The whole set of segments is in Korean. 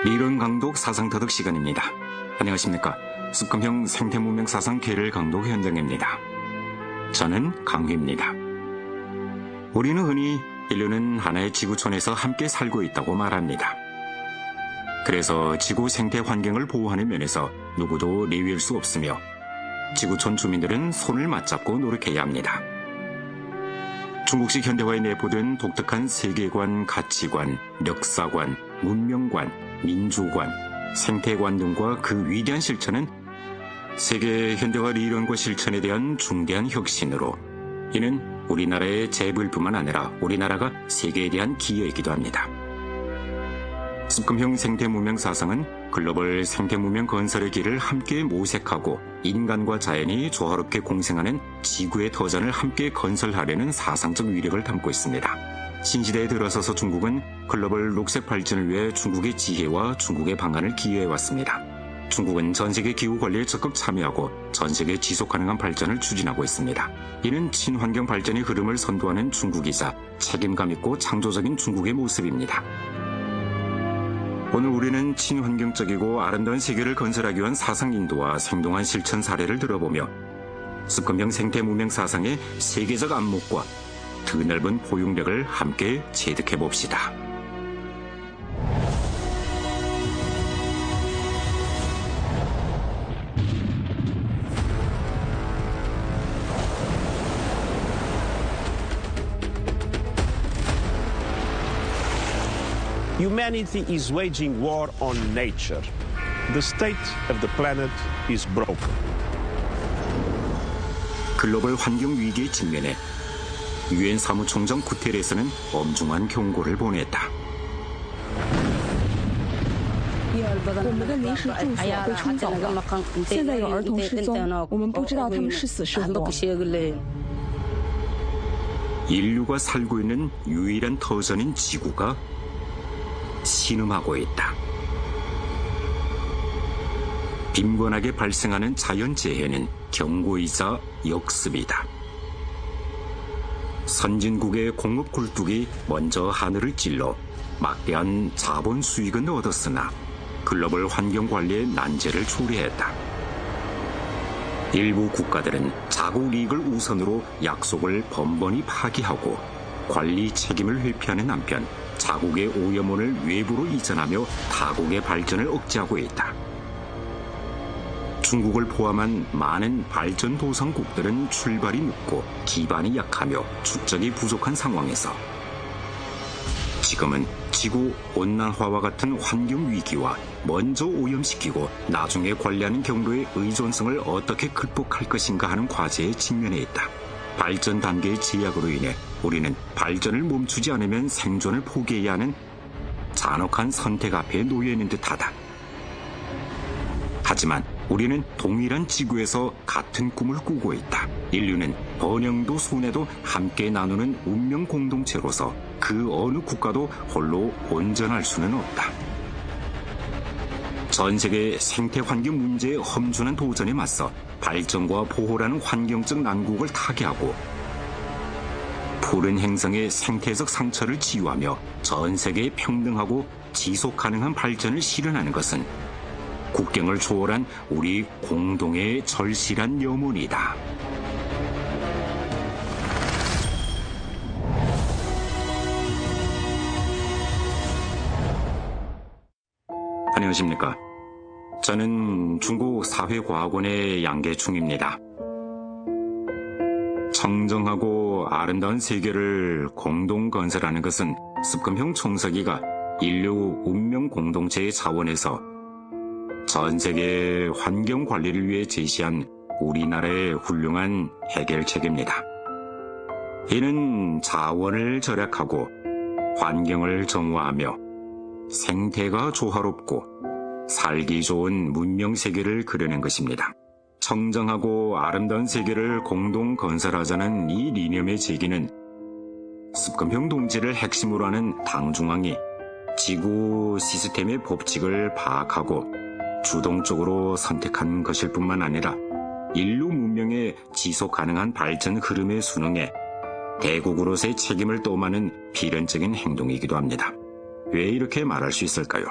리런 강독 사상터득 시간입니다. 안녕하십니까. 습금형 생태문명 사상 계를 강독 현장입니다. 저는 강휘입니다. 우리는 흔히 인류는 하나의 지구촌에서 함께 살고 있다고 말합니다. 그래서 지구 생태 환경을 보호하는 면에서 누구도 내위일 수 없으며 지구촌 주민들은 손을 맞잡고 노력해야 합니다. 중국식 현대화에 내포된 독특한 세계관, 가치관, 역사관, 문명관, 민주관, 생태관 등과 그 위대한 실천은 세계 현대화 이론과 실천에 대한 중대한 혁신으로 이는 우리나라의 재부일뿐만 아니라 우리나라가 세계에 대한 기여이기도 합니다. 습금형 생태문명 사상은 글로벌 생태문명 건설의 길을 함께 모색하고 인간과 자연이 조화롭게 공생하는 지구의 터전을 함께 건설하려는 사상적 위력을 담고 있습니다. 신시대에 들어서서 중국은 글로벌 녹색 발전을 위해 중국의 지혜와 중국의 방안을 기여해왔습니다. 중국은 전세계 기후 관리에 적극 참여하고 전세계 지속 가능한 발전을 추진하고 있습니다. 이는 친환경 발전의 흐름을 선도하는 중국이자 책임감 있고 창조적인 중국의 모습입니다. 오늘 우리는 친환경적이고 아름다운 세계를 건설하기 위한 사상 인도와 생동한 실천 사례를 들어보며 습금형 생태문명 사상의 세계적 안목과 드넓은 포용력을 함께 체득해 봅시다. Humanity is waging war on nature. The state of the planet is broken. 글로벌 환경 위기에 직면해 유엔 사무총장 구테레스는 엄중한 경고를 보냈다. 我们的临时住所被冲走了，现在有儿童失踪，我们不知道他们是死是活。 인류가 살고 있는 유일한 터전인 지구가 신음하고 있다. 빈번하게 발생하는 자연재해는 경고이자 역습이다. 선진국의 공업 굴뚝이 먼저 하늘을 찔러 막대한 자본 수익은 얻었으나 글로벌 환경 관리의 난제를 초래했다. 일부 국가들은 자국 이익을 우선으로 약속을 번번이 파기하고 관리 책임을 회피하는 한편 자국의 오염원을 외부로 이전하며 타국의 발전을 억제하고 있다. 중국을 포함한 많은 발전도상국들은 출발이 늦고 기반이 약하며 축적이 부족한 상황에서 지금은 지구 온난화와 같은 환경 위기와 먼저 오염시키고 나중에 관리하는 경로의 의존성을 어떻게 극복할 것인가 하는 과제에 직면해 있다. 발전 단계의 제약으로 인해 우리는 발전을 멈추지 않으면 생존을 포기해야 하는 잔혹한 선택 앞에 놓여 있는 듯하다. 하지만 우리는 동일한 지구에서 같은 꿈을 꾸고 있다. 인류는 번영도 손해도 함께 나누는 운명 공동체로서 그 어느 국가도 홀로 온전할 수는 없다. 전 세계 생태 환경 문제의 험준한 도전에 맞서 발전과 보호라는 환경적 난국을 타개하고 푸른 행성의 생태적 상처를 치유하며 전 세계에 평등하고 지속 가능한 발전을 실현하는 것은 국경을 초월한 우리 공동의 절실한 염원이다. 안녕하십니까. 저는 중국 사회과학원의 양계충입니다. 청정하고 아름다운 세계를 공동 건설하는 것은 습금형 총서기가 인류 운명 공동체의 자원에서 전 세계 환경 관리를 위해 제시한 우리나라의 훌륭한 해결책입니다. 이는 자원을 절약하고 환경을 정화하며 생태가 조화롭고 살기 좋은 문명 세계를 그려낸 것입니다. 청정하고 아름다운 세계를 공동 건설하자는 이 이념의 제기는 습금형 동지를 핵심으로 하는 당중앙이 지구 시스템의 법칙을 파악하고 주동적으로 선택한 것일 뿐만 아니라 인류 문명의 지속 가능한 발전 흐름에 순응해 대국으로서의 책임을 떠안는 필연적인 행동이기도 합니다. 왜 이렇게 말할 수 있을까요?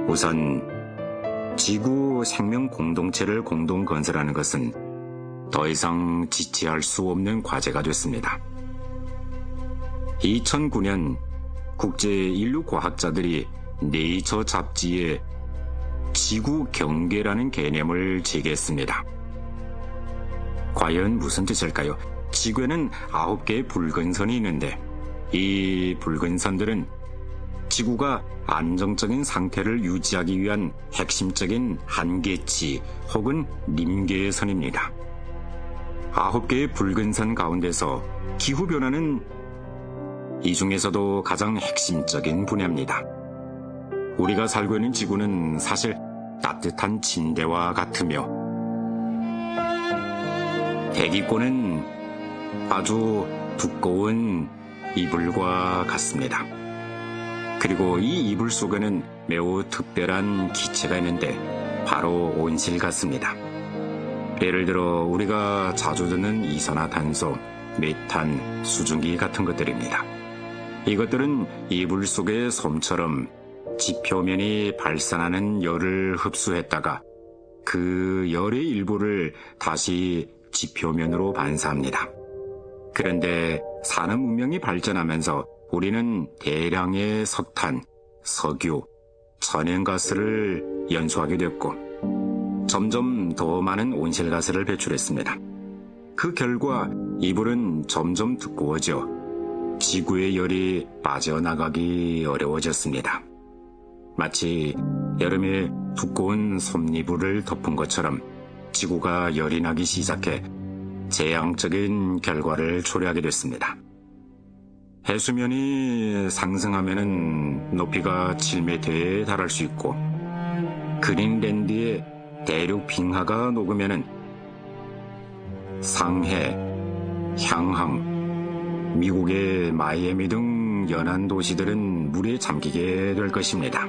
우선 지구 생명 공동체를 공동 건설하는 것은 더 이상 지체할 수 없는 과제가 됐습니다. 2009년 국제 인류 과학자들이 네이처 잡지에 지구 경계라는 개념을 제기했습니다. 과연 무슨 뜻일까요? 지구에는 9개의 붉은 선이 있는데 이 붉은 선들은 지구가 안정적인 상태를 유지하기 위한 핵심적인 한계치 혹은臨界 선입니다. 9개의 붉은 선 가운데서 기후변화는 이 중에서도 가장 핵심적인 분야입니다. 우리가 살고 있는 지구는 사실 따뜻한 침대와 같으며 대기권은 아주 두꺼운 이불과 같습니다. 그리고 이 이불 속에는 매우 특별한 기체가 있는데 바로 온실 같습니다. 예를 들어 우리가 자주 듣는 이산화탄소, 메탄, 수증기 같은 것들입니다. 이것들은 이불 속의 솜처럼 지표면이 발산하는 열을 흡수했다가 그 열의 일부를 다시 지표면으로 반사합니다. 그런데 산업 문명이 발전하면서 우리는 대량의 석탄, 석유, 천연가스를 연소하게 됐고 점점 더 많은 온실가스를 배출했습니다. 그 결과 이불은 점점 두꺼워져 지구의 열이 빠져나가기 어려워졌습니다. 마치 여름에 두꺼운 솜이불을 덮은 것처럼 지구가 열이 나기 시작해 재앙적인 결과를 초래하게 됐습니다. 해수면이 상승하면 높이가 7m에 달할 수 있고 그린랜드의 대륙 빙하가 녹으면 상해, 향항, 미국의 마이애미 등 연안 도시들은 물에 잠기게 될 것입니다.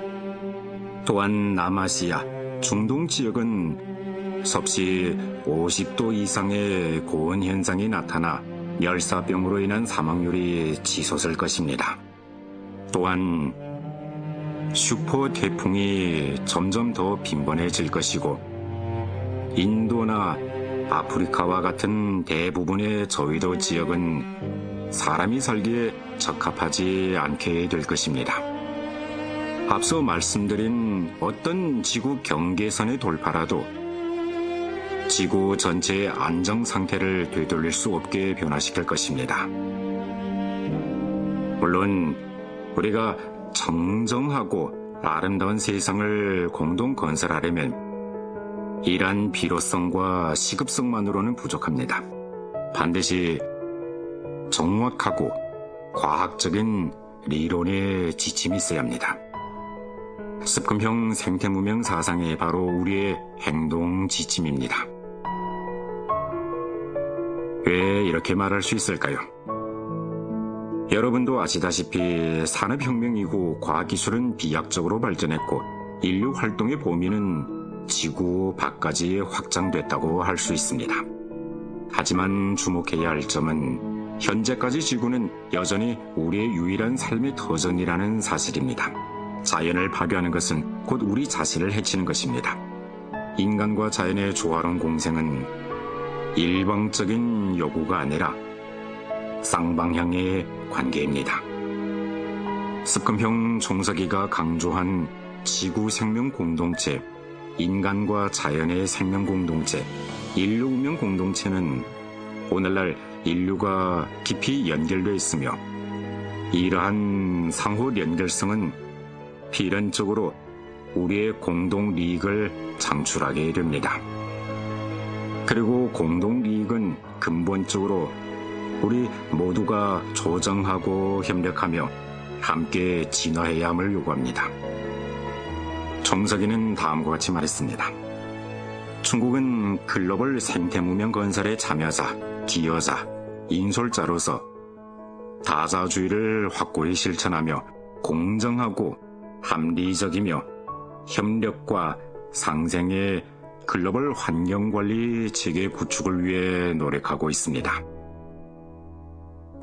또한 남아시아, 중동 지역은 섭씨 50도 이상의 고온 현상이 나타나 열사병으로 인한 사망률이 치솟을 것입니다. 또한 슈퍼 태풍이 점점 더 빈번해질 것이고 인도나 아프리카와 같은 대부분의 저위도 지역은 사람이 살기에 적합하지 않게 될 것입니다. 앞서 말씀드린 어떤 지구 경계선의 돌파라도 지구 전체의 안정 상태를 되돌릴 수 없게 변화시킬 것입니다. 물론 우리가 청정하고 아름다운 세상을 공동 건설하려면 이러한 필요성과 시급성만으로는 부족합니다. 반드시 정확하고 과학적인 리론의 지침이 있어야 합니다. 습금형 생태문명 사상이 바로 우리의 행동 지침입니다. 왜 이렇게 말할 수 있을까요? 여러분도 아시다시피 산업혁명 이후 과학기술은 비약적으로 발전했고 인류 활동의 범위는 지구 밖까지 확장됐다고 할 수 있습니다. 하지만 주목해야 할 점은 현재까지 지구는 여전히 우리의 유일한 삶의 터전이라는 사실입니다. 자연을 파괴하는 것은 곧 우리 자신을 해치는 것입니다. 인간과 자연의 조화로운 공생은 일방적인 요구가 아니라 쌍방향의 관계입니다. 습금형 총서기가 강조한 지구 생명 공동체, 인간과 자연의 생명 공동체, 인류 운명 공동체는 오늘날 인류가 깊이 연결되어 있으며 이러한 상호 연결성은 필연적으로 우리의 공동利益을 창출하게 됩니다. 그리고 공동利益은 근본적으로 우리 모두가 조정하고 협력하며 함께 진화해야 함을 요구합니다. 총서기는 다음과 같이 말했습니다. 중국은 글로벌 생태문명 건설의 참여자, 기여자, 인솔자로서 다자주의를 확고히 실천하며 공정하고 합리적이며 협력과 상생의 글로벌 환경관리 체계 구축을 위해 노력하고 있습니다.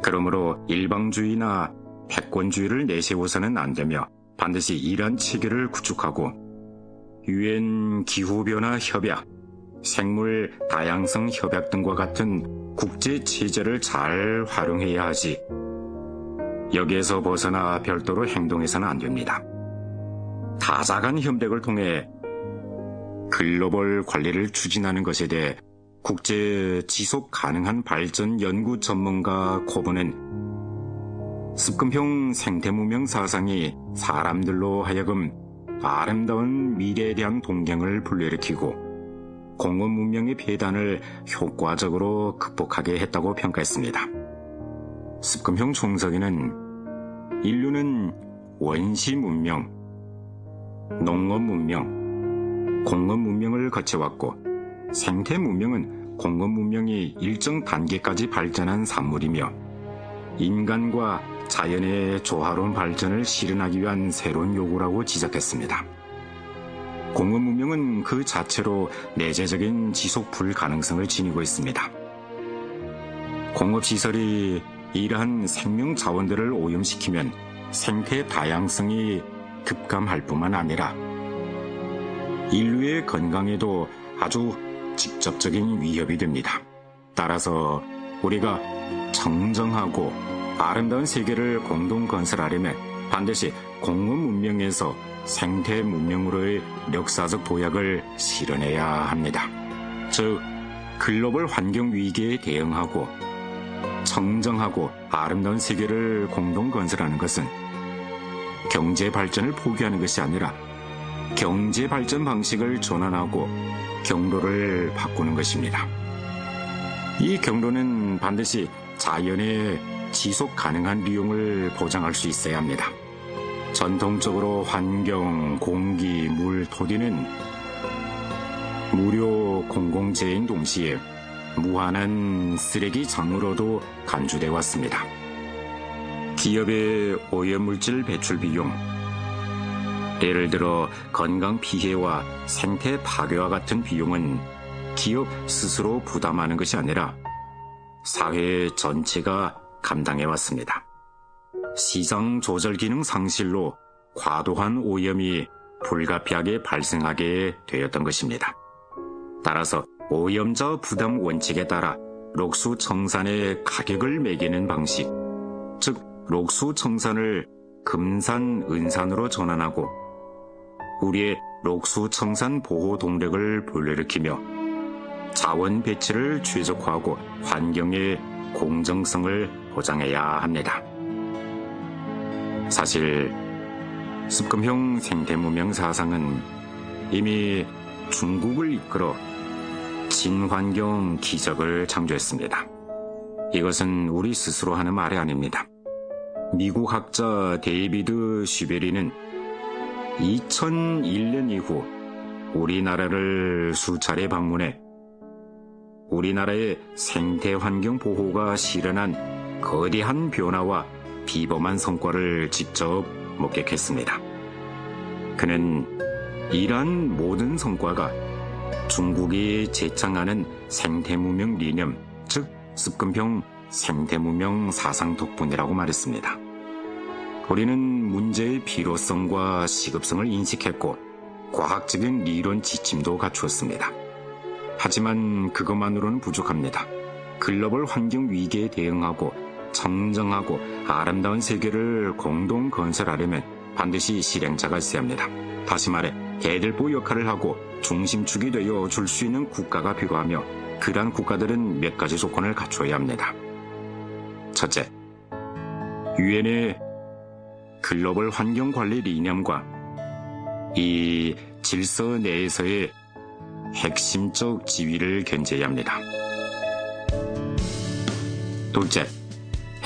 그러므로 일방주의나 패권주의를 내세워서는 안 되며 반드시 이러한 체계를 구축하고 유엔 기후변화 협약, 생물 다양성 협약 등과 같은 국제 체제를 잘 활용해야 하지 여기에서 벗어나 별도로 행동해서는 안 됩니다. 다자간 협력을 통해 글로벌 관리를 추진하는 것에 대해 국제 지속 가능한 발전 연구 전문가 코브는 습금형 생태문명 사상이 사람들로 하여금 아름다운 미래에 대한 동경을 불러일으키고 공업 문명의 폐단을 효과적으로 극복하게 했다고 평가했습니다. 습금형 총석이는 인류는 원시 문명, 농업 문명, 공업 문명을 거쳐왔고 생태 문명은 공업 문명이 일정 단계까지 발전한 산물이며 인간과 자연의 조화로운 발전을 실현하기 위한 새로운 요구라고 지적했습니다. 공업 문명은 그 자체로 내재적인 지속 불가능성을 지니고 있습니다. 공업시설이 이러한 생명 자원들을 오염시키면 생태 다양성이 급감할 뿐만 아니라 인류의 건강에도 아주 직접적인 위협이 됩니다. 따라서 우리가 청정하고 아름다운 세계를 공동 건설하려면 반드시 공업 문명에서 생태 문명으로의 역사적 도약을 실현해야 합니다. 즉, 글로벌 환경 위기에 대응하고 청정하고 아름다운 세계를 공동 건설하는 것은 경제 발전을 포기하는 것이 아니라 경제 발전 방식을 전환하고 경로를 바꾸는 것입니다. 이 경로는 반드시 자연의 지속 가능한利用을 보장할 수 있어야 합니다. 전통적으로 환경, 공기, 물, 토지는 무료 공공재인 동시에 무한한 쓰레기 장으로도 간주되어 왔습니다. 기업의 오염물질 배출 비용, 예를 들어 건강 피해와 생태 파괴와 같은 비용은 기업 스스로 부담하는 것이 아니라 사회 전체가 감당해왔습니다. 시장 조절 기능 상실로 과도한 오염이 불가피하게 발생하게 되었던 것입니다. 따라서 오염자 부담 원칙에 따라 록수 청산의 가격을 매기는 방식, 즉 록수 청산을 금산, 은산으로 전환하고 우리의 록수 청산 보호 동력을 불러일으키며 자원 배치를 최적화하고 환경의 공정성을 보장해야 합니다. 사실 습금형 생태문명 사상은 이미 중국을 이끌어 친환경 기적을 창조했습니다. 이것은 우리 스스로 하는 말이 아닙니다. 미국 학자 데이비드 슈베리는 2001년 이후 우리나라를 수차례 방문해 우리나라의 생태환경 보호가 실현한 거대한 변화와 비범한 성과를 직접 목격했습니다. 그는 이러한 모든 성과가 중국이 제창하는 생태문명 리념, 즉 습금형 생태문명 사상 덕분이라고 말했습니다. 우리는 문제의 필요성과 시급성을 인식했고 과학적인理론 지침도 갖추었습니다. 하지만 그것만으로는 부족합니다. 글로벌 환경 위기에 대응하고 청정하고 아름다운 세계를 공동 건설하려면 반드시 실행자가 있어야 합니다. 다시 말해 대들보 역할을 하고 중심축이 되어 줄 수 있는 국가가 필요하며 그러한 국가들은 몇 가지 조건을 갖춰야 합니다. 첫째, 유엔의 글로벌 환경관리 리념과 이 질서 내에서의 핵심적 지위를 견제해야 합니다. 둘째,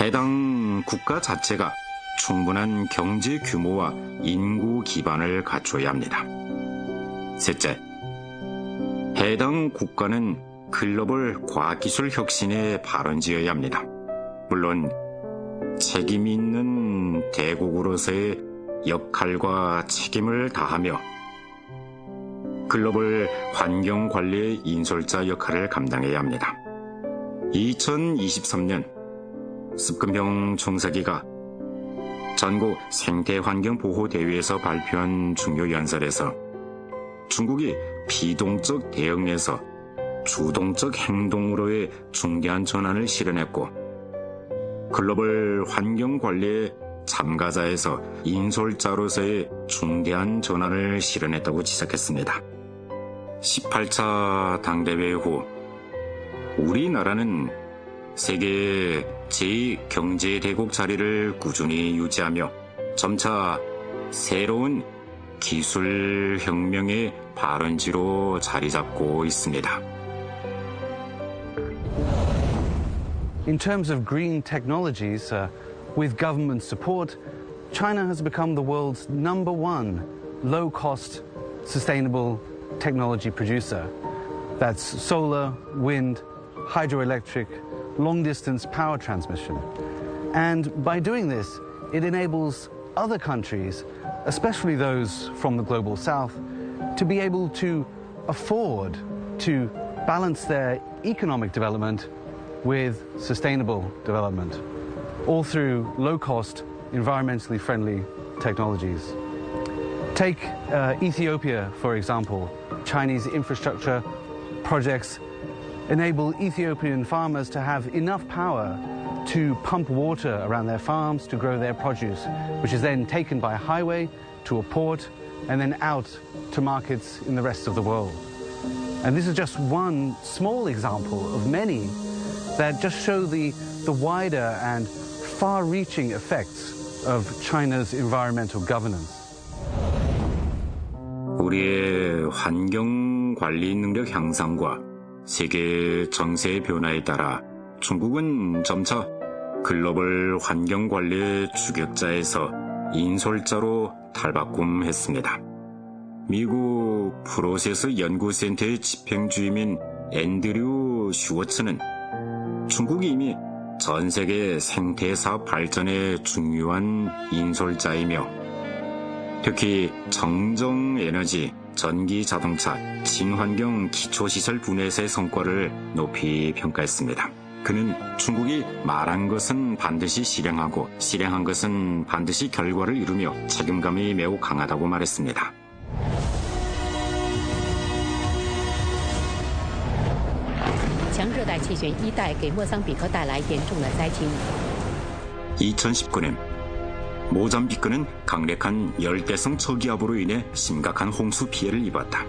해당 국가 자체가 충분한 경제 규모와 인구 기반을 갖춰야 합니다. 셋째, 해당 국가는 글로벌 과학기술 혁신에 발원지어야 합니다. 물론 책임 있는 대국으로서의 역할과 책임을 다하며 글로벌 환경관리의 인솔자 역할을 감당해야 합니다. 2023년 습금형 총서기가 전국 생태환경보호대회에서 발표한 중요 연설에서 중국이 비동적 대응에서 주동적 행동으로의 중대한 전환을 실현했고 글로벌 환경 관리의 참가자에서 인솔자로서의 중대한 전환을 실현했다고 지적했습니다. 18차 당대회 후 우리나라는 세계 제2경제대국 자리를 꾸준히 유지하며 점차 새로운 기술혁명의 발원지로 자리 잡고 있습니다. In terms of green technologies, with government support, China has become the world's #1 low-cost, sustainable technology producer. That's solar, wind, hydroelectric, long-distance power transmission. And by doing this, it enables other countries, especially those from the global south, to be able to afford to balance their economic development with sustainable development, all through low-cost, environmentally friendly technologies. Take Ethiopia, for example. Chinese infrastructure projects enable Ethiopian farmers to have enough power to pump water around their farms to grow their produce, which is then taken by highway to a port and then out to markets in the rest of the world. And this is just one small example of many that just show the wider and far-reaching effects of China's environmental governance. 우리의 환경 관리 능력 향상과 세계 정세의 변화에 따라 중국은 점차 글로벌 환경 관리의 주격자에서 인솔자로 탈바꿈했습니다. 미국 프로세스 연구센터의 집행주임인 앤드류 슈워츠는 중국이 이미 전 세계 생태사업 발전의 중요한 인솔자이며 특히 정정에너지, 전기자동차, 친환경 기초시설 분야에서의 성과를 높이 평가했습니다. 그는 중국이 말한 것은 반드시 실행하고 실행한 것은 반드시 결과를 이루며 책임감이 매우 강하다고 말했습니다.强热带气旋一带给莫桑比克带来严重的灾情。 2019년 모잠비크는 강력한 열대성 저기압으로 인해 심각한 홍수 피해를 입었다.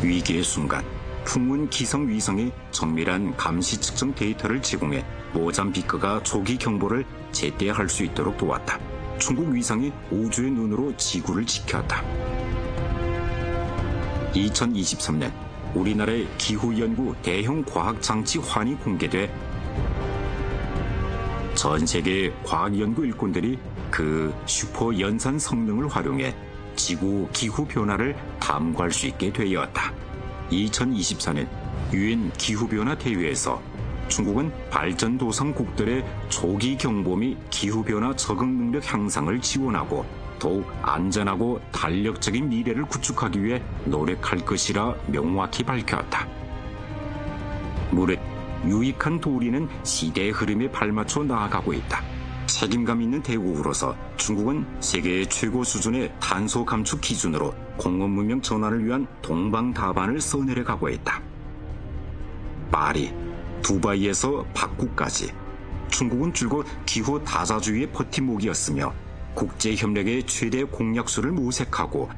위기의 순간 풍운 기성 위성이 정밀한 감시 측정 데이터를 제공해 모잠비크가 조기 경보를 제때할 수 있도록 도왔다. 중국 위성이 우주의 눈으로 지구를 지켰다. 2023년 우리나라의 기후연구 대형 과학장치 환이 공개돼 전 세계 과학연구 일꾼들이 그 슈퍼 연산 성능을 활용해 지구 기후 변화를 탐구할 수 있게 되었다. 2024년 유엔 기후변화 대회에서 중국은 발전도상국들의 조기 경보 및 기후변화 적응 능력 향상을 지원하고 더욱 안전하고 탄력적인 미래를 구축하기 위해 노력할 것이라 명확히 밝혔다. 무릇 유익한 도리는 시대의 흐름에 발맞춰 나아가고 있다. 책임감 있는 대국으로서 중국은 세계 최고 수준의 탄소 감축 기준으로 공업 문명 전환을 위한 동방다반을 써내려가고 있다. 파리, 두바이에서 박구까지 중국은 줄곧 기후 다자주의의 버팀목이었으며 국제협력의 최대 공약수를 모색하고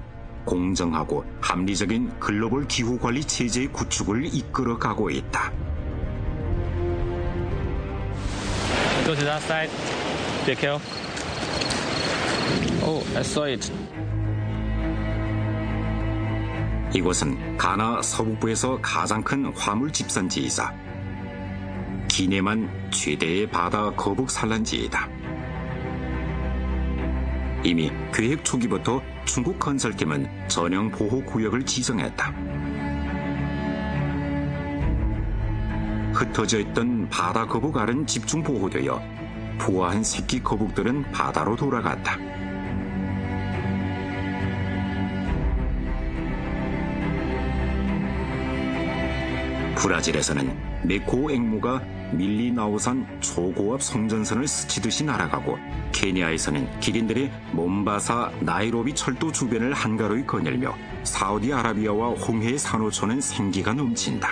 공정하고 합리적인 글로벌 기후관리 체제의 구축을 이끌어가고 있다. Go to that side. Be careful. Oh, I saw it. 이곳은 가나 서북부에서 가장 큰 화물 집산지이자 기내만 최대의 바다 거북 산란지이다. 이미 계획 초기부터 중국 건설팀은 전형 보호구역을 지정했다. 흩어져 있던 바다 거북 알은 집중 보호되어 부화한 새끼 거북들은 바다로 돌아갔다. 브라질에서는 네코 앵무가 밀리나오산 초고압 송전선을 스치듯이 날아가고 케냐에서는 기린들이 몬바사 나이로비 철도 주변을 한가로이 거닐며 사우디아라비아와 홍해의 산호초는 생기가 넘친다.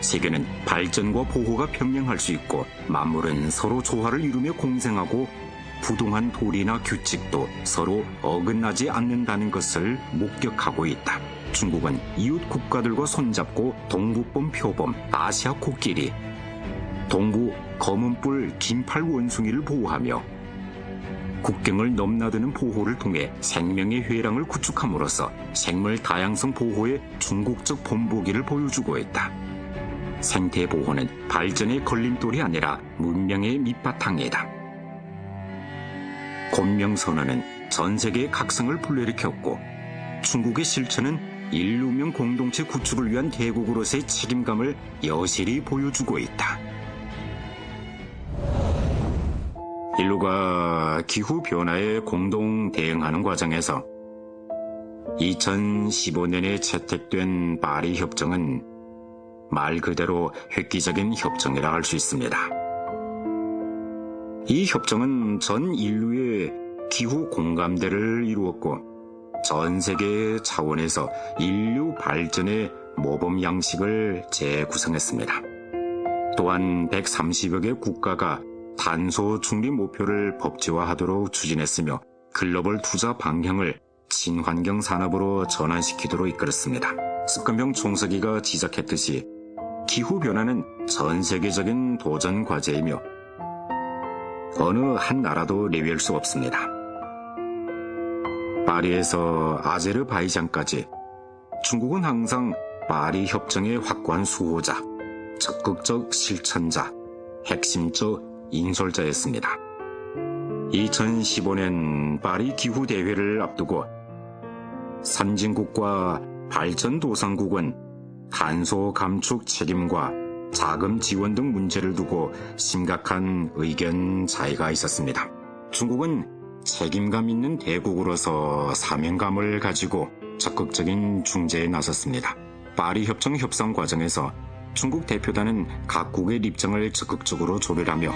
세계는 발전과 보호가 평행할 수 있고 만물은 서로 조화를 이루며 공생하고 부동한 도리나 규칙도 서로 어긋나지 않는다는 것을 목격하고 있다. 중국은 이웃 국가들과 손잡고 동북범 표범, 아시아 코끼리, 동부 검은뿔 긴팔 원숭이를 보호하며 국경을 넘나드는 보호를 통해 생명의 회랑을 구축함으로써 생물 다양성 보호의 중국적 본보기를 보여주고 있다. 생태 보호는 발전의 걸림돌이 아니라 문명의 밑바탕이다. 곤명선언은 전 세계의 각성을 불러일으켰고 중국의 실천은 인류명 공동체 구축을 위한 대국으로서의 책임감을 여실히 보여주고 있다. 인류가 기후변화에 공동 대응하는 과정에서 2015년에 채택된 파리 협정은 말 그대로 획기적인 협정이라 할 수 있습니다. 이 협정은 전 인류의 기후 공감대를 이루었고 전 세계 차원에서 인류 발전의 모범 양식을 재구성했습니다. 또한 130여 개 국가가 탄소 중립 목표를 법제화하도록 추진했으며 글로벌 투자 방향을 친환경 산업으로 전환시키도록 이끌었습니다. 습관병 총서기가 지적했듯이 기후변화는 전 세계적인 도전 과제이며 어느 한 나라도 내외할 수 없습니다. 파리에서 아제르바이잔까지 중국은 항상 파리 협정의 확고한 수호자, 적극적 실천자, 핵심적 인솔자였습니다. 2015년 파리 기후대회를 앞두고 선진국과 발전도상국은 탄소 감축 책임과 자금 지원 등 문제를 두고 심각한 의견 차이가 있었습니다. 중국은 책임감 있는 대국으로서 사명감을 가지고 적극적인 중재에 나섰습니다. 파리 협정 협상 과정에서 중국 대표단은 각국의 입장을 적극적으로 조율하며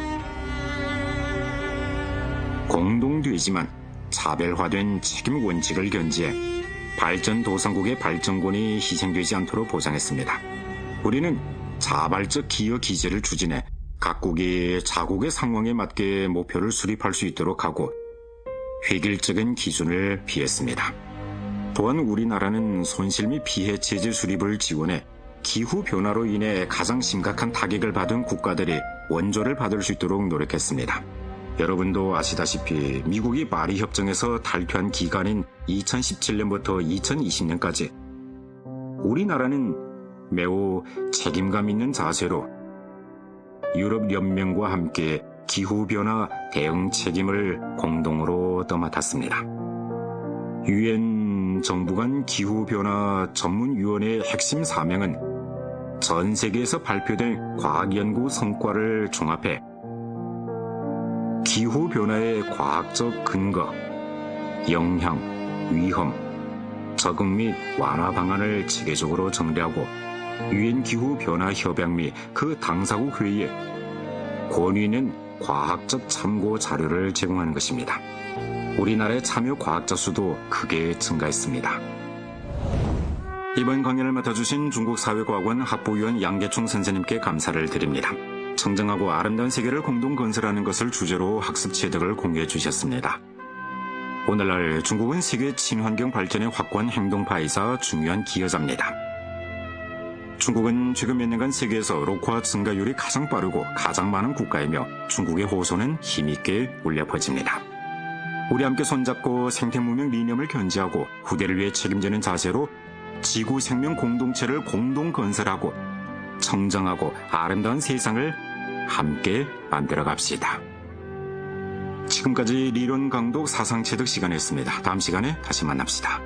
공동되지만 차별화된 책임 원칙을 견지해 발전도상국의 발전권이 희생되지 않도록 보장했습니다. 우리는 자발적 기여 기제를 추진해 각국이 자국의 상황에 맞게 목표를 수립할 수 있도록 하고 획일적인 기준을 피했습니다. 또한 우리나라는 손실 및 피해 체제 수립을 지원해 기후변화로 인해 가장 심각한 타격을 받은 국가들이 원조를 받을 수 있도록 노력했습니다. 여러분도 아시다시피 미국이 파리 협정에서 탈퇴한 기간인 2017년부터 2020년까지 우리나라는 매우 책임감 있는 자세로 유럽연맹과 함께 기후변화 대응 책임을 공동으로 떠맡았습니다. 유엔 정부 간 기후변화 전문위원회의 핵심 사명은 전 세계에서 발표된 과학연구 성과를 종합해 기후변화의 과학적 근거, 영향, 위험, 적응 및 완화 방안을 체계적으로 정리하고 유엔 기후변화협약 및 그 당사국 회의에 권위 있는 과학적 참고 자료를 제공하는 것입니다. 우리나라의 참여 과학자 수도 크게 증가했습니다. 이번 강연을 맡아주신 중국사회과학원 학부위원 양계총 선생님께 감사를 드립니다. 청정하고 아름다운 세계를 공동 건설하는 것을 주제로 학습 체득을 공유해 주셨습니다. 오늘날 중국은 세계 친환경 발전에 확고한 행동파이자 중요한 기여자입니다. 중국은 최근 몇 년간 세계에서 녹화 증가율이 가장 빠르고 가장 많은 국가이며 중국의 호소는 힘있게 울려 퍼집니다. 우리 함께 손잡고 생태문명 리념을 견지하고 후대를 위해 책임지는 자세로 지구 생명 공동체를 공동 건설하고 청정하고 아름다운 세상을 함께 만들어 갑시다. 지금까지 리론 강독 사상 체득 시간이었습니다. 다음 시간에 다시 만납시다.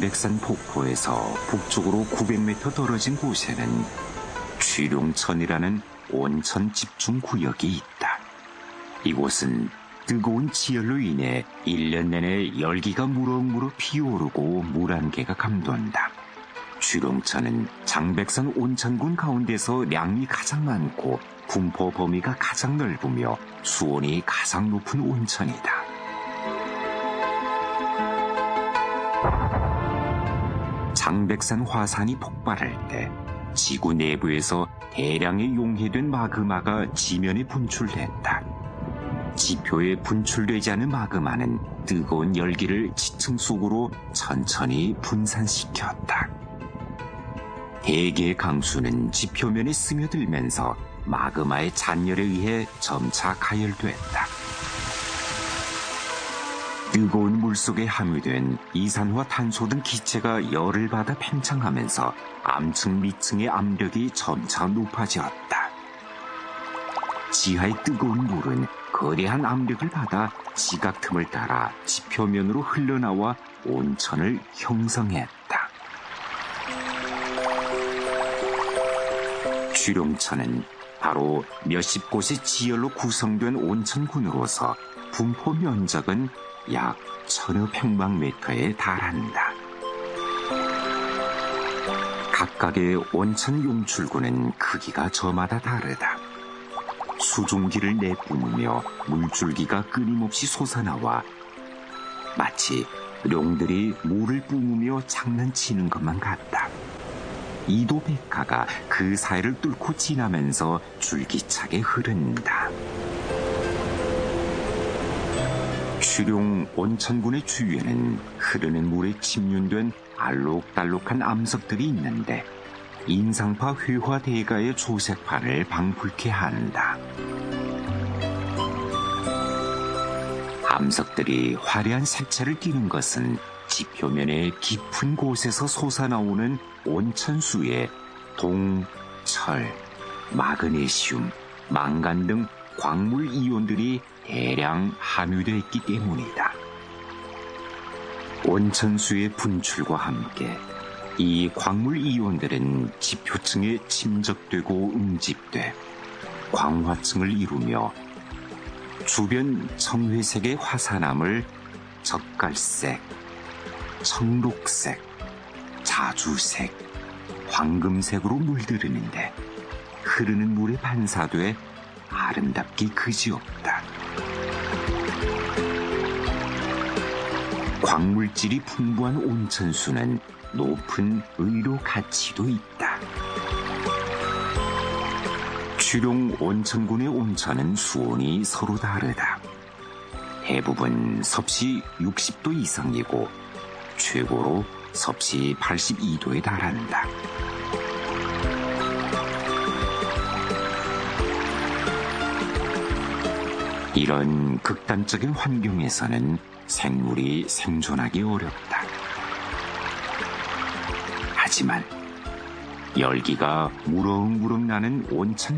장백산 폭포에서 북쪽으로 900m 떨어진 곳에는 취룡천이라는 온천 집중 구역이 있다. 이곳은 뜨거운 지열로 인해 1년 내내 열기가 무럭무럭 피어오르고 물안개가 감돈다. 취룡천은 장백산 온천군 가운데서 량이 가장 많고 분포 범위가 가장 넓으며 수온이 가장 높은 온천이다. 장백산 화산이 폭발할 때 지구 내부에서 대량의 용해된 마그마가 지면에 분출된다. 지표에 분출되지 않은 마그마는 뜨거운 열기를 지층 속으로 천천히 분산시켰다. 대기의 강수는 지표면에 스며들면서 마그마의 잔열에 의해 점차 가열됐다. 뜨거운 물속에 함유된 이산화 탄소 등 기체가 열을 받아 팽창하면서 암층 밑층의 압력이 점차 높아졌다. 지하의 뜨거운 물은 거대한 압력을 받아 지각 틈을 따라 지표면으로 흘러나와 온천을 형성했다. 취룡천은 바로 몇십 곳의 지열로 구성된 온천군으로서 분포 면적은 약 1000여 평방미터에 달한다. 각각의 온천 용출구는 크기가 저마다 다르다. 수증기를 내뿜으며 물줄기가 끊임없이 솟아나와 마치 룡들이 물을 뿜으며 장난치는 것만 같다. 이도백가가 그 사이를 뚫고 지나면서 줄기차게 흐른다. 취룡 온천군의 주위에는 흐르는 물에 침륜된 알록달록한 암석들이 있는데 인상파 회화 대가의 조색판을 방불케 한다. 암석들이 화려한 색채를 띠는 것은 지표면의 깊은 곳에서 솟아나오는 온천수에 동, 철, 마그네슘, 망간 등 광물 이온들이 대량 함유되어 있기 때문이다. 온천수의 분출과 함께 이 광물 이온들은 지표층에 침적되고 응집돼 광화층을 이루며 주변 청회색의 화산암을 젓갈색, 청록색, 자주색, 황금색으로 물들이는데 흐르는 물에 반사돼 아름답기 그지없다. 광물질이 풍부한 온천수는 높은 의료 가치도 있다. 취룡 온천군의 온천은 수온이 서로 다르다. 대부분 섭씨 60도 이상이고 최고로 섭씨 82도에 달한다. 이런 극단적인 환경에서는 생물이 생존하기 어렵다. 하지만 열기가 무럭무럭 나는 온천